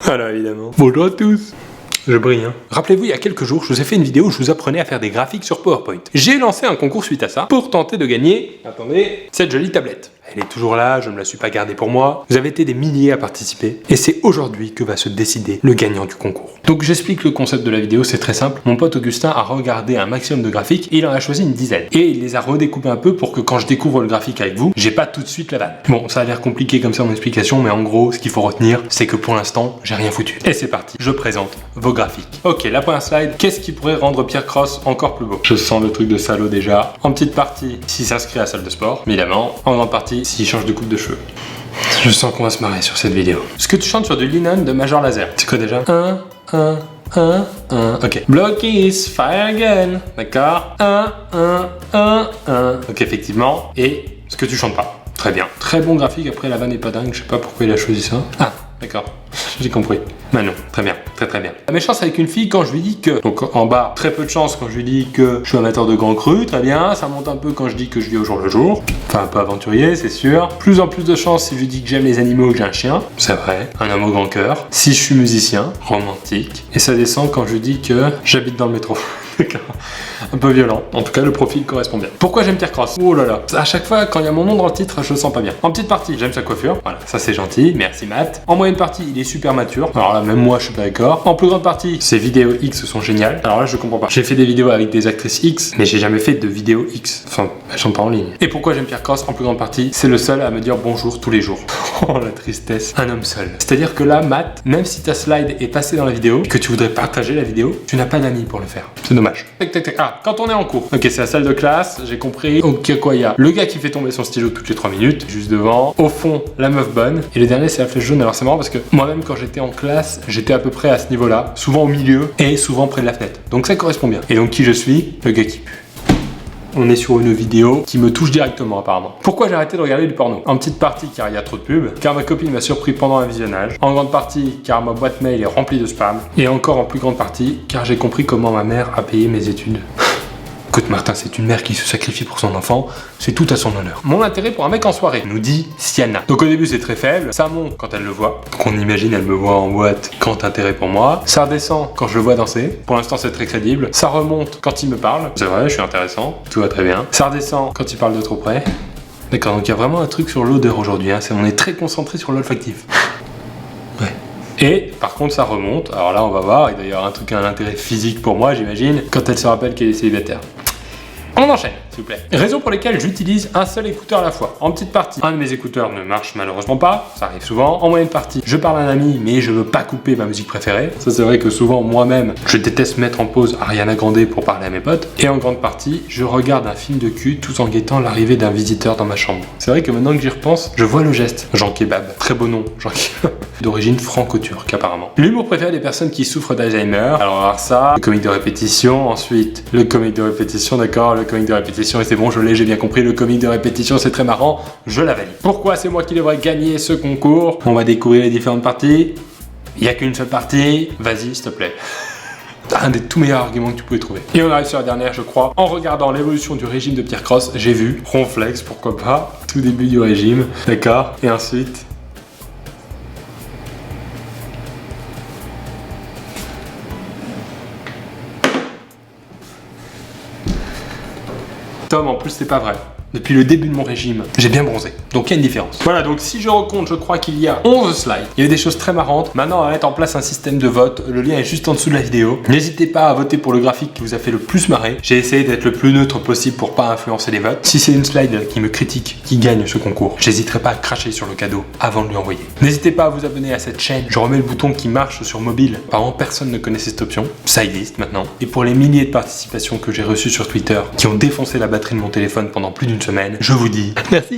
Voilà, évidemment. Bonjour à tous. Je brille, hein. Rappelez-vous, il y a quelques jours, je vous ai fait une vidéo où je vous apprenais à faire des graphiques sur PowerPoint. J'ai lancé un concours suite à ça pour tenter de gagner, attendez, cette jolie tablette. Elle est toujours là, je ne me la suis pas gardée pour moi. Vous avez été des milliers à participer et c'est aujourd'hui que va se décider le gagnant du concours. Donc j'explique le concept de la vidéo, c'est très simple. Mon pote Augustin a regardé un maximum de graphiques et il en a choisi une dizaine. Et il les a redécoupés un peu pour que quand je découvre le graphique avec vous, j'ai pas tout de suite la vanne. Bon, ça a l'air compliqué comme ça mon explication, mais en gros, ce qu'il faut retenir, c'est que pour l'instant, j'ai rien foutu. Et c'est parti, je présente vos graphiques. Ok, la première slide, qu'est-ce qui pourrait rendre Pierre Cross encore plus beau? Je sens le truc de salaud déjà. En petite partie, s'il s'inscrit à la salle de sport, évidemment. En grande partie, s'il change de coupe de cheveux. Je sens qu'on va se marrer sur cette vidéo. Ce que tu chantes sur du Lennon de Major Lazer. C'est quoi déjà? 1. Ok. Block is fire again. D'accord. 1. Ok, effectivement. Et ce que tu chantes pas. Très bien. Très bon graphique. Après, la vanne est pas dingue. Je sais pas pourquoi il a choisi ça. Ah, d'accord. J'ai compris. Manon, très bien, très bien. La méchance avec une fille quand je lui dis que... Donc en bas, très peu de chance quand je lui dis que je suis amateur de grands crus, très bien. Ça monte un peu quand je dis que je vis au jour le jour. Enfin, un peu aventurier, c'est sûr. Plus en plus de chance si je lui dis que j'aime les animaux ou que j'ai un chien. C'est vrai, un homme au grand cœur. Si je suis musicien, romantique. Et ça descend quand je lui dis que j'habite dans le métro. D'accord. Un peu violent. En tout cas, le profil correspond bien. Pourquoi j'aime Pierre Cross? Oh là là. À chaque fois, quand il y a mon nom dans le titre, je le sens pas bien. En petite partie, j'aime sa coiffure. Voilà, ça c'est gentil. Merci Matt. En moyenne partie, il est super mature. Alors là, même moi, je suis pas d'accord. En plus grande partie, ses vidéos X sont géniales. Alors là, je comprends pas. J'ai fait des vidéos avec des actrices X, mais j'ai jamais fait de vidéos X. Enfin, elles sont pas en ligne. Et pourquoi j'aime Pierre Cross? En plus grande partie, c'est le seul à me dire bonjour tous les jours. Oh la tristesse. Un homme seul. C'est-à-dire que là, Matt, même si ta slide est passée dans la vidéo, et que tu voudrais partager la vidéo, tu n'as pas d'amis pour le faire. C'est dommage. Ah, quand on est en cours. Ok, c'est la salle de classe, j'ai compris. Ok, quoi, il y a le gars qui fait tomber son stylo toutes les 3 minutes, juste devant. Au fond, la meuf bonne. Et le dernier, c'est la flèche jaune. Alors c'est marrant parce que moi-même, quand j'étais en classe, j'étais à peu près à ce niveau-là, souvent au milieu et souvent près de la fenêtre. Donc ça correspond bien. Et donc qui je suis? Le gars qui pue. On est sur une vidéo qui me touche directement apparemment. Pourquoi j'ai arrêté de regarder du porno? En petite partie car il y a trop de pubs, car ma copine m'a surpris pendant un visionnage, en grande partie car ma boîte mail est remplie de spam, et encore en plus grande partie car j'ai compris comment ma mère a payé mes études. Écoute Martin, c'est une mère qui se sacrifie pour son enfant, c'est tout à son honneur. Mon intérêt pour un mec en soirée, nous dit Siana. Donc au début c'est très faible, ça monte quand elle le voit. Donc on imagine elle me voit en boîte, grand intérêt pour moi. Ça redescend quand je le vois danser, pour l'instant c'est très crédible. Ça remonte quand il me parle, c'est vrai, je suis intéressant, tout va très bien. Ça redescend quand il parle de trop près. D'accord, donc il y a vraiment un truc sur l'odeur aujourd'hui, hein. On est très concentré sur l'olfactif. Ouais. Et par contre ça remonte, alors là on va voir, il doit y avoir un truc, un intérêt physique pour moi j'imagine, quand elle se rappelle qu'elle est célibataire. On enchaîne, s'il vous plaît. Raisons pour lesquelles j'utilise un seul écouteur à la fois. En petite partie, un de mes écouteurs ne marche malheureusement pas, ça arrive souvent. En moyenne partie, je parle à un ami, mais je veux pas couper ma musique préférée. Ça c'est vrai que souvent moi-même, je déteste mettre en pause Ariana Grande pour parler à mes potes. Et en grande partie, je regarde un film de cul tout en guettant l'arrivée d'un visiteur dans ma chambre. C'est vrai que maintenant que j'y repense, je vois le geste. Jean Kebab, très beau nom, Jean Kebab. D'origine franco-turque apparemment. L'humour préféré des personnes qui souffrent d'Alzheimer. Alors ça, le comique de répétition, ensuite le comique de répétition, d'accord, le comique de répétition, et c'est bon, je l'ai, j'ai bien compris, le comique de répétition, c'est très marrant, je la valide. Pourquoi c'est moi qui devrais gagner ce concours? On va découvrir les différentes parties. Il n'y a qu'une seule partie, vas-y s'il te plaît. Un des tout meilleurs arguments que tu pouvais trouver. Et on arrive sur la dernière, je crois. En regardant l'évolution du régime de Pierre Cross, j'ai vu Ronflex, pourquoi pas, tout début du régime, d'accord, et ensuite... Tom, en plus c'est pas vrai. Depuis le début de mon régime, j'ai bien bronzé. Donc il y a une différence. Voilà, donc si je recompte, je crois qu'il y a 11 slides. Il y a eu des choses très marrantes. Maintenant, on va mettre en place un système de vote. Le lien est juste en dessous de la vidéo. N'hésitez pas à voter pour le graphique qui vous a fait le plus marrer. J'ai essayé d'être le plus neutre possible pour pas influencer les votes. Si c'est une slide qui me critique, qui gagne ce concours, j'hésiterai pas à cracher sur le cadeau avant de lui envoyer. N'hésitez pas à vous abonner à cette chaîne. Je remets le bouton qui marche sur mobile. Apparemment, personne ne connaissait cette option. Ça existe maintenant. Et pour les milliers de participations que j'ai reçues sur Twitter, qui ont défoncé la batterie de mon téléphone pendant plus d'une semaine, je vous dis merci.